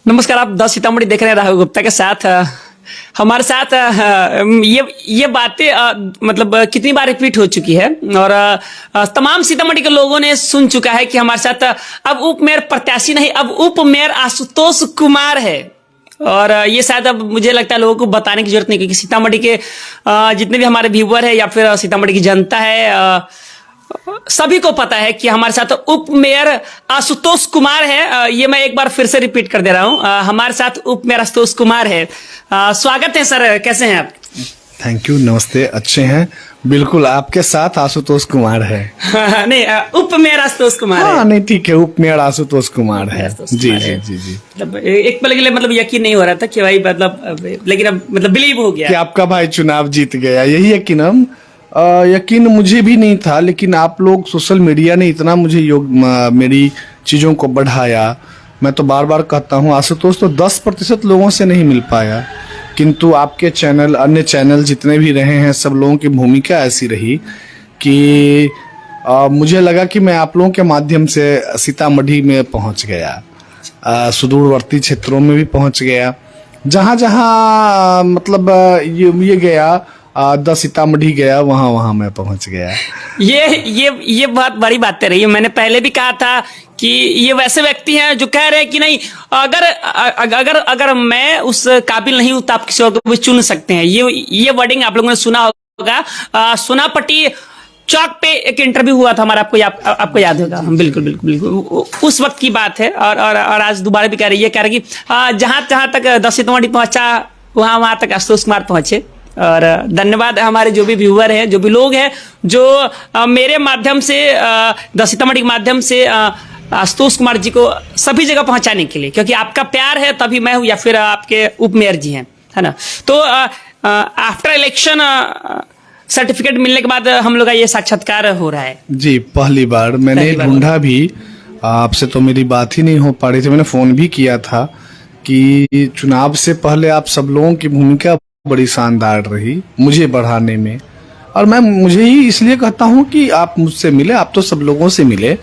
नमस्कार, आप द सीतामढ़ी देख रहे हैं राहुल गुप्ता के साथ। हमारे साथ ये बातें मतलब कितनी बार रिपीट हो चुकी है और तमाम सीतामढ़ी के लोगों ने सुन चुका है कि हमारे साथ अब उप मेयर प्रत्याशी नहीं, अब उप मेयर आशुतोष कुमार है। और ये शायद अब मुझे लगता है लोगों को बताने की जरूरत नहीं, क्योंकि सीतामढ़ी के जितने भी हमारे व्यूअर है या फिर सीतामढ़ी की जनता है, सभी को पता है कि हमारे साथ उप मेयर आशुतोष कुमार है। ये मैं एक बार फिर से रिपीट कर दे रहा हूं, हमारे साथ उप मेयर आशुतोष कुमार है। स्वागत है सर, कैसे हैं आप? थैंक यू, नमस्ते, अच्छे हैं। बिल्कुल आपके साथ आशुतोष कुमार है। नहीं, उप मेयर आशुतोष कुमार है। नहीं ठीक है, उप मेयर आशुतोष कुमार है। जी जी जी जी। मतलब एक पल के लिए मतलब यकीन नहीं हो रहा था कि भाई मतलब, लेकिन अब मतलब बिलीव हो गया कि आपका भाई चुनाव जीत गया। यही यकीन यकीन मुझे भी नहीं था, लेकिन आप लोग सोशल मीडिया ने इतना मुझे मेरी चीज़ों को बढ़ाया। मैं तो बार बार कहता हूँ, आशुतोष तो 10% लोगों से नहीं मिल पाया, किंतु आपके चैनल, अन्य चैनल जितने भी रहे हैं, सब लोगों की भूमिका ऐसी रही कि मुझे लगा कि मैं आप लोगों के माध्यम से सीतामढ़ी में पहुंच गया, सुदूरवर्ती क्षेत्रों में भी पहुंच गया, जहाँ जहाँ मतलब ये गया, द सीतामढ़ी गया, वहाँ मैं पहुंच गया। ये बहुत बड़ी बात रही है। मैंने पहले भी कहा था कि ये वैसे व्यक्ति हैं जो कह रहे हैं कि नहीं, अगर मैं उस काबिल नहीं हूं तो आप किसी और को भी चुन सकते हैं। ये वर्डिंग आप लोगों ने सुना होगा। सोनापट्टी चौक पे एक इंटरव्यू हुआ था हमारा, आपको याद होगा। बिल्कुल बिल्कुल बिल्कुल उस वक्त की बात है। और आज दोबारा भी कह रही है कि जहां तक द सीतामढ़ी पहुंचा, वहां तक आशुतोष कुमार पहुंचे। और धन्यवाद हमारे जो भी व्यूअर हैं, जो भी लोग हैं, जो मेरे माध्यम से, द सीतामढ़ी के माध्यम से आशुतोष कुमार जी को सभी जगह पहुंचाने के लिए, क्योंकि आपका प्यार है तभी मैं हूं, या फिर आपके उप मेयर जी हैं, है ना। तो आफ्टर इलेक्शन सर्टिफिकेट मिलने के बाद हम लोग का ये साक्षात्कार हो रहा है। जी, पहली बार मैंने ढूंढा भी, आपसे तो मेरी बात ही नहीं हो पा रही थी। मैंने फोन भी किया था कि चुनाव से पहले आप सब लोगों की भूमिका बड़ी शानदार रही मुझे बढ़ाने में, और मैं मुझे ही इसलिए कहता हूं कि आप मुझसे मिले, आप तो सब लोगों से मिले,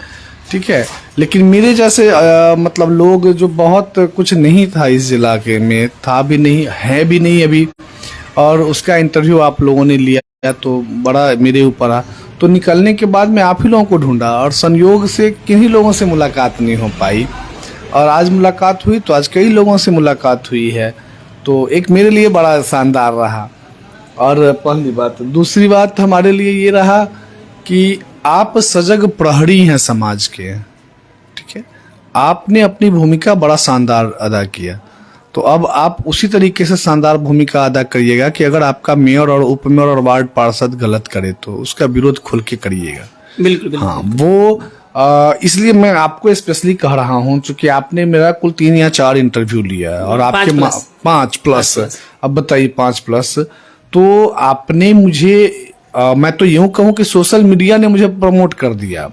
ठीक है, लेकिन मेरे जैसे मतलब लोग जो बहुत कुछ नहीं था इस जिला के में, था भी नहीं, है भी नहीं अभी, और उसका इंटरव्यू आप लोगों ने लिया तो बड़ा मेरे ऊपर आ। तो निकलने के बाद मैं आप ही लोगों को ढूंढा, और संयोग से किन्हीं लोगों से मुलाकात नहीं हो पाई, और आज मुलाकात हुई तो आज कई लोगों से मुलाकात हुई है। तो एक मेरे लिए बड़ा शानदार रहा। और पहली बात, दूसरी बात हमारे लिए ये रहा कि आप सजग प्रहरी हैं समाज के, ठीक है, आपने अपनी भूमिका बड़ा शानदार अदा किया। तो अब आप उसी तरीके से शानदार भूमिका अदा करिएगा कि अगर आपका मेयर और उप मेयर और वार्ड पार्षद गलत करे तो उसका विरोध खुल के करिएगा। बिल्कुल। हाँ, वो इसलिए मैं आपको स्पेशली कह रहा हूँ, क्योंकि आपने मेरा कुल 3 या 4 इंटरव्यू लिया है, और आपके 5+, अब बताइए 5+, तो आपने मुझे मैं तो यूं कहूँ कि सोशल मीडिया ने मुझे प्रमोट कर दिया।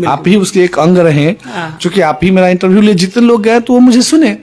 आप ही उसके एक अंग रहे, क्योंकि आप ही मेरा इंटरव्यू लिए, जितने लोग गए तो वो मुझे सुने।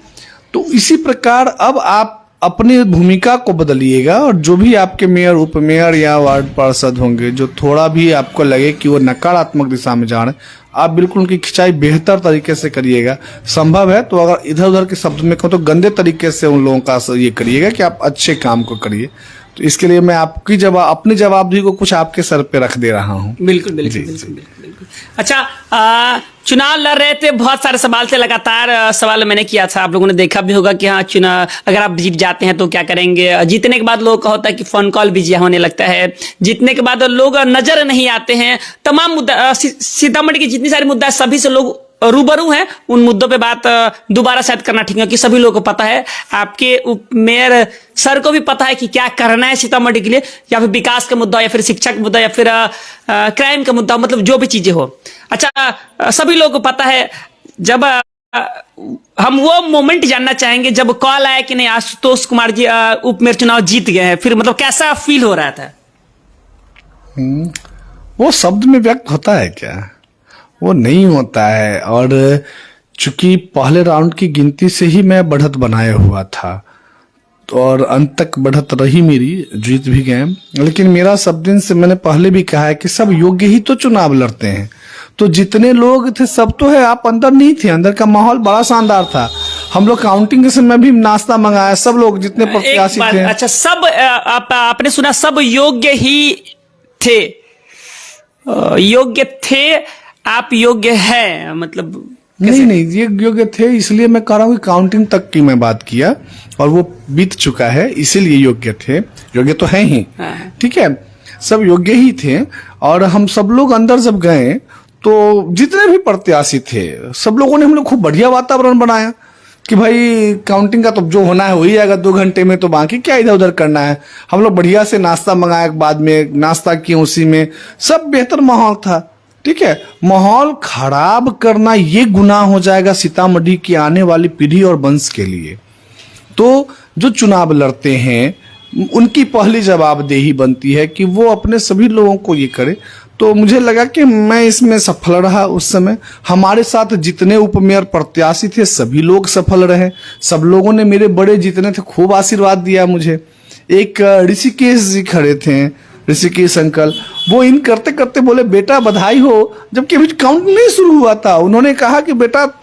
तो इसी प्रकार अब आप अपनी भूमिका को बदलिएगा, और जो भी आपके मेयर, उप मेयर या वार्ड पार्षद होंगे, जो थोड़ा भी आपको लगे कि वो नकारात्मक दिशा में जा रहे हैं, आप बिल्कुल उनकी खिंचाई बेहतर तरीके से करिएगा। संभव है तो अगर इधर उधर के शब्द में कहूँ तो गंदे तरीके से उन लोगों का ये करिएगा कि आप अच्छे काम को करिए। तो इसके लिए मैं आपकी अपनी जवाबदेही को कुछ आपके सर पे रख दे रहा हूँ। बिल्कुल बिल्कुल बिल्कुल बिल्कुल। अच्छा, चुनाव लड़ रहे थे, बहुत सारे सवाल थे, लगातार सवाल मैंने किया था, आप लोगों ने देखा भी होगा कि हाँ, चुनाव अगर आप जीत जाते हैं तो क्या करेंगे। जीतने के बाद लोगों का होता है कि फोन कॉल बिजी होने लगता है, जीतने के बाद लोग नजर नहीं आते हैं। तमाम मुद्दा, सीतामढ़ी की जितनी सारी मुद्दा, सभी से लोग रूबरू हैं। उन मुद्दों पे बात दोबारा शायद करना ठीक है, कि सभी लोगों को पता है, आपके उप मेयर सर को भी पता है कि क्या करना है सीतामढ़ी के लिए, या फिर विकास का मुद्दा, या फिर शिक्षा का मुद्दा, या फिर क्राइम का मुद्दा, मतलब जो भी चीजें हो। अच्छा, सभी लोगों को पता है। जब हम वो मोमेंट जानना चाहेंगे जब कॉल आया कि नहीं, आशुतोष कुमार जी उप मेयर चुनाव जीत गए हैं, फिर मतलब कैसा फील हो रहा था? वो शब्द में व्यक्त होता है क्या? वो नहीं होता है। और चूंकि पहले राउंड की गिनती से ही मैं बढ़त बनाए हुआ था, तो और अंत तक बढ़त रही मेरी, जीत भी गए। लेकिन मेरा सब दिन से, मैंने पहले भी कहा है कि सब योग्य ही तो चुनाव लड़ते हैं। तो जितने लोग थे सब तो है, आप अंदर नहीं थे, अंदर का माहौल बड़ा शानदार था। हम लोग काउंटिंग के समय भी नाश्ता मंगाया, सब लोग जितने प्रत्याशी थे। अच्छा, सब आपने सुना सब योग्य ही थे, योग्य थे, आप योग्य है, मतलब नहीं, ये योग्य थे, इसलिए मैं कह रहा हूँ कि काउंटिंग तक की मैं बात किया और वो बीत चुका है, इसीलिए योग्य थे। योग्य तो है ही, ठीक है, सब योग्य ही थे। और हम सब लोग अंदर जब गए तो जितने भी प्रत्याशी थे सब लोगों ने हम लोग खूब बढ़िया वातावरण बनाया कि भाई काउंटिंग का तो जो होना है हो ही जाएगा 2 घंटे में, तो बाकी क्या इधर उधर करना है। हम लोग बढ़िया से नाश्ता मंगाया, बाद में नाश्ता किए, उसी में सब बेहतर माहौल था। ठीक है, माहौल खराब करना ये गुनाह हो जाएगा सीतामढ़ी की आने वाली पीढ़ी और वंश के लिए। तो जो चुनाव लड़ते हैं उनकी पहली जवाबदेही बनती है कि वो अपने सभी लोगों को ये करे। तो मुझे लगा कि मैं इसमें सफल रहा। उस समय हमारे साथ जितने उपमेयर प्रत्याशी थे सभी लोग सफल रहे, सब लोगों ने, मेरे बड़े जितने थे, खूब आशीर्वाद दिया मुझे। एक ऋषिकेश जी खड़े थे, ऋषिकेश अंकल, वो इन करते करते बोले बेटा बधाई हो, जबकि अभी काउंट नहीं शुरू हुआ था। उन्होंने कहा कि बेटा अब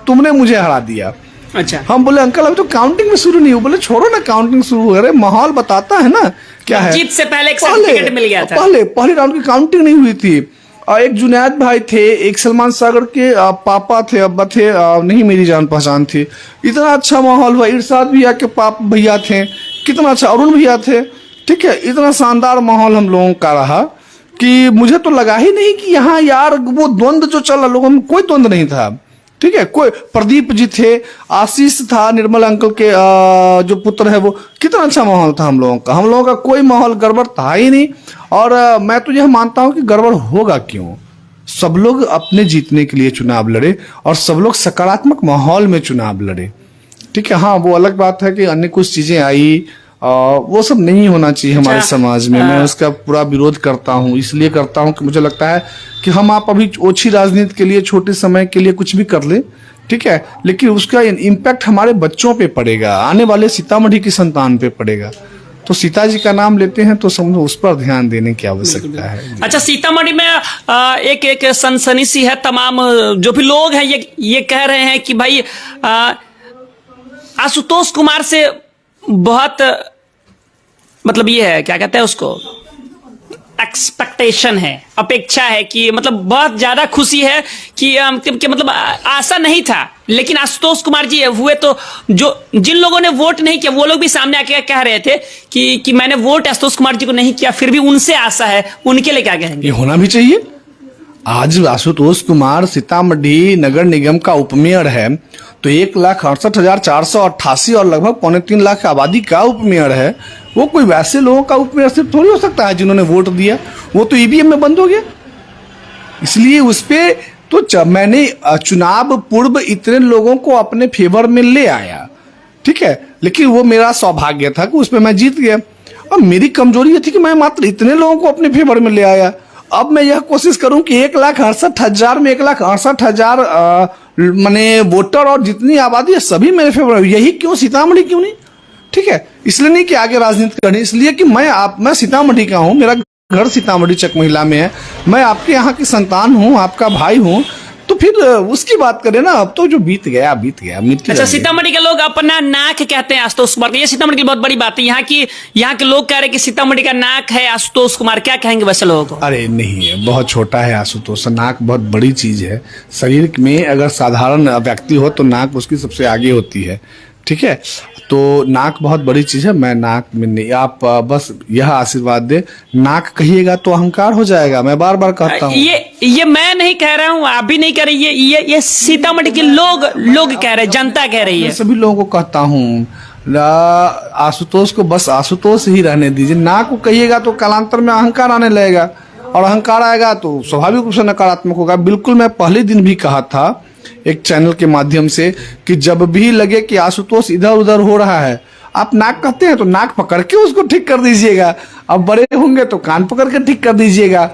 तुमने मुझे हरा दिया। अच्छा, हम बोले अंकल अभी तो काउंटिंग में शुरू नहीं हुआ। बोले छोड़ो ना, काउंटिंग शुरू हो रही, माहौल बताता है ना क्या है। जीत से पहले एक सर्टिफिकेट मिल गया था। पहले राउंड की काउंटिंग नहीं हुई थी। और एक जुनैद भाई थे, एक सलमान सागर के पापा थे, अब्बा थे, नहीं मेरी जान पहचान थी। इतना अच्छा माहौल हुआ। इरशाद भैया के पाप भैया थे, कितना अच्छा, अरुण भैया थे। ठीक है, इतना शानदार माहौल हम लोगों का रहा कि मुझे तो लगा ही नहीं कि यहाँ यार वो द्वंद्व जो चल रहा, लोगों में कोई द्वंद्व नहीं था। ठीक है, कोई, प्रदीप जी थे, आशीष था, निर्मल अंकल के जो पुत्र है वो, कितना अच्छा माहौल था हम लोगों का। हम लोगों का कोई माहौल गड़बड़ था ही नहीं। और मैं तो यह मानता हूं कि गड़बड़ होगा क्यों, सब लोग अपने जीतने के लिए चुनाव लड़े और सब लोग सकारात्मक माहौल में चुनाव लड़े। ठीक है, हाँ वो अलग बात है कि अन्य कुछ चीजें आई, वो सब नहीं होना चाहिए हमारे समाज में। मैं उसका पूरा विरोध करता हूँ, इसलिए करता हूँ कि मुझे लगता है कि हम आप अभी ओछी राजनीति के लिए, छोटे समय के लिए कुछ भी कर ले, ठीक है, लेकिन उसका इम्पैक्ट हमारे बच्चों पे पड़ेगा, आने वाले सीतामढ़ी की संतान पे पड़ेगा। तो सीता जी का नाम लेते हैं तो समझो उस पर ध्यान देने की आवश्यकता है। अच्छा, सीतामढ़ी में एक सनसनी सी है, तमाम जो भी लोग हैं ये कह रहे हैं कि भाई आशुतोष कुमार से बहुत, मतलब ये है, क्या कहते हैं उसको, एक्सपेक्टेशन है, अपेक्षा है कि मतलब बहुत ज्यादा खुशी है कि मतलब आशा नहीं था, लेकिन आशुतोष कुमार जी हुए तो जो जिन लोगों ने वोट नहीं किया वो लोग भी सामने आके कह रहे थे कि मैंने वोट आशुतोष कुमार जी को नहीं किया, फिर भी उनसे आशा है। उनके लिए क्या कहेंगे? ये होना भी चाहिए। आज आशुतोष कुमार सीतामढ़ी नगर निगम का उपमेयर है तो 1,68,488 और लगभग 2.25 लाख आबादी का उपमेयर है। वो कोई वैसे लोगों का उपमेयर सिर्फ थोड़ी हो सकता है जिन्होंने वोट दिया, वो तो ईवीएम में बंद हो गया। इसलिए उस पे तो मैंने चुनाव पूर्व इतने लोगों को अपने फेवर में ले आया, ठीक है, लेकिन वो मेरा सौभाग्य था कि उसमें मैं जीत गया। और मेरी कमजोरी ये थी कि मैं मात्र इतने लोगों को अपने फेवर में ले आया। अब मैं यह कोशिश करूं कि 1,68,000 में 1,68,000 माने वोटर और जितनी आबादी है सभी मेरे फेवर में। यही क्यों, सीतामढ़ी क्यों नहीं? ठीक है, इसलिए नहीं कि आगे राजनीति करनी, इसलिए कि मैं सीतामढ़ी का हूं, मेरा घर सीतामढ़ी चकमहिला में है, मैं आपके यहाँ की संतान हूं, आपका भाई हूं, तो फिर उसकी बात करें ना। अब तो जो बीत गया बीत गया। अच्छा, सीतामढ़ी के लोग अपना नाक कहते हैं आशुतोष कुमार, ये सीतामढ़ी की बहुत बड़ी बात है। यहाँ के लोग कह रहे हैं कि सीतामढ़ी का नाक है आशुतोष कुमार, क्या कहेंगे वैसे लोगों को? अरे नहीं है, बहुत छोटा है आशुतोष। नाक बहुत बड़ी चीज है शरीर में। अगर साधारण व्यक्ति हो तो नाक उसकी सबसे आगे होती है, ठीक है, तो नाक बहुत बड़ी चीज है। मैं नाक में नहीं, आप बस यह आशीर्वाद दे, नाक कहिएगा तो अहंकार हो जाएगा। मैं बार बार कहता हूँ, ये मैं नहीं कह रहा हूँ, आप भी नहीं कह रही, ये सीतामढ़ी के लोग कह रहे हैं, जनता कह रही है। सभी लोगों को कहता हूँ आशुतोष को बस आशुतोष ही रहने दीजिए। नाक को कहिएगा तो कालांतर में अहंकार आने लगेगा, और अहंकार आएगा तो स्वाभाविक रूप से नकारात्मक होगा। बिल्कुल, मैं पहले दिन भी कहा था एक चैनल के माध्यम से कि जब भी लगे कि आशुतोष इधर उधर हो रहा है, आप नाक कहते हैं तो नाक पकड़ के उसको ठीक कर दीजिएगा। अब बड़े होंगे तो कान पकड़ के ठीक कर दीजिएगा।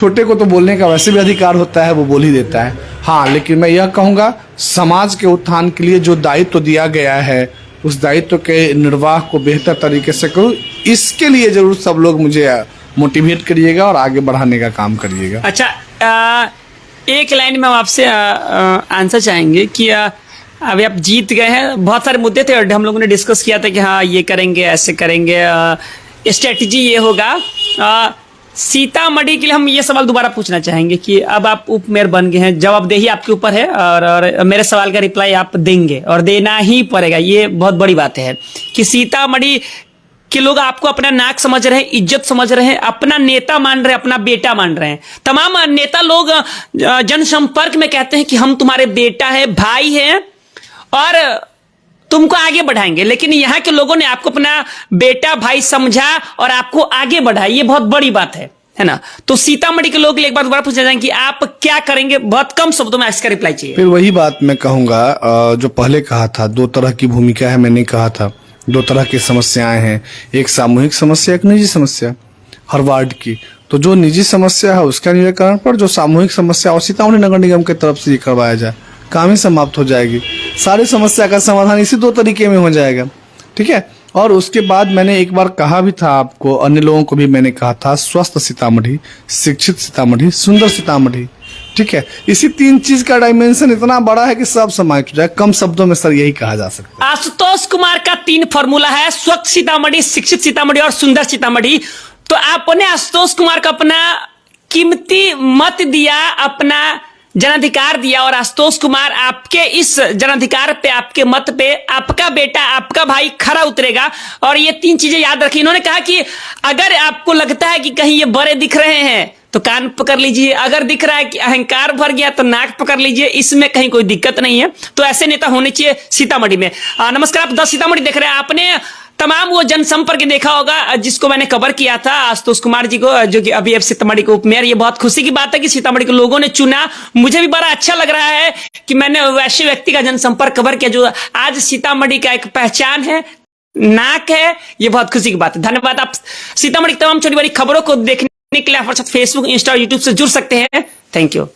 छोटे को तो बोलने का वैसे भी अधिकार होता है, वो बोल ही देता है। हाँ, लेकिन मैं यह कहूंगा, समाज के उत्थान के लिए जो दायित्व दिया गया है उस दायित्व के निर्वाह को बेहतर तरीके से करूँ, इसके लिए जरूर सब लोग मुझे मोटिवेट करिएगा और आगे बढ़ाने का काम करिएगा। अच्छा, एक लाइन में हम आपसे आंसर चाहेंगे कि अभी आप जीत गए हैं। बहुत सारे मुद्दे थे और हम लोगों ने डिस्कस किया था कि हाँ ये करेंगे, ऐसे करेंगे, स्ट्रेटजी ये होगा। सीतामढ़ी के लिए हम ये सवाल दोबारा पूछना चाहेंगे कि अब आप उप मेयर बन गए हैं, जवाबदेही आपके ऊपर है और मेरे सवाल का रिप्लाई आप देंगे और देना ही पड़ेगा। ये बहुत बड़ी बात है कि सीतामढ़ी कि लोग आपको अपना नाक समझ रहे हैं, इज्जत समझ रहे हैं, अपना नेता मान रहे हैं, अपना बेटा मान रहे हैं। तमाम नेता लोग जनसंपर्क में कहते हैं कि हम तुम्हारे बेटा है, भाई हैं और तुमको आगे बढ़ाएंगे, लेकिन यहाँ के लोगों ने आपको अपना बेटा भाई समझा और आपको आगे बढ़ाया। ये बहुत बड़ी बात है ना। तो सीतामढ़ी के लोग एक बार दोबारा पूछना चाहेंगे कि आप क्या करेंगे, बहुत कम शब्दों में इसका रिप्लाई चाहिए। फिर वही बात मैं कहूंगा जो पहले कहा था, दो तरह की भूमिका है, मैंने कहा था दो तरह की समस्याएं हैं, एक सामूहिक समस्या, एक निजी समस्या हर वार्ड की। तो जो निजी समस्या है उसका निराकरण पर, जो सामूहिक समस्या और सीतामढ़ी नगर निगम की तरफ से ये करवाया जाए, काम ही समाप्त हो जाएगी। सारी समस्या का समाधान इसी दो तरीके में हो जाएगा, ठीक है। और उसके बाद मैंने एक बार कहा भी था आपको, अन्य लोगों को भी मैंने कहा था, स्वस्थ सीतामढ़ी, शिक्षित सीतामढ़ी, सुंदर सीतामढ़ी, ठीक है। इसी तीन चीज का डायमेंशन इतना बड़ा है कि सब समाहित हो जाए। कम शब्दों में सर यही कहा जा सकता है। आशुतोष कुमार का 3 फॉर्मूला है, स्वच्छ सीतामढ़ी, शिक्षित सीतामढ़ी और सुंदर सीतामढ़ी। तो आपने आशुतोष कुमार को अपना कीमती मत दिया, अपना जनाधिकार दिया और आशुतोष कुमार आपके इस जनाधिकार पे, आपके मत पे आपका बेटा, आपका भाई खरा उतरेगा। और ये 3 चीजें याद रखिए। इन्होंने कहा कि अगर आपको लगता है कि कहीं ये बड़े दिख रहे हैं तो कान पकड़ लीजिए, अगर दिख रहा है कि अहंकार भर गया तो नाक पकड़ लीजिए, इसमें कहीं कोई दिक्कत नहीं है। तो ऐसे नेता होने चाहिए सीतामढ़ी में। नमस्कार, आप 10 सीतामढ़ी देख रहे हैं। आपने तमाम वो जनसंपर्क देखा होगा जिसको मैंने कवर किया था आशुतोष कुमार जी को, जो कि अभी सीतामढ़ी के उप मेयर। ये बहुत खुशी की बात है कि सीतामढ़ी के लोगों ने चुना। मुझे भी बड़ा अच्छा लग रहा है कि मैंने वैसे व्यक्ति का जनसंपर्क कवर किया जो आज सीतामढ़ी का एक पहचान है, नाक है। ये बहुत खुशी की बात है। धन्यवाद। आप सीतामढ़ी की तमाम छोटी बड़ी खबरों को देखने के लिए हमारे साथ फेसबुक, इंस्टा, यूट्यूब से जुड़ सकते हैं। Thank you.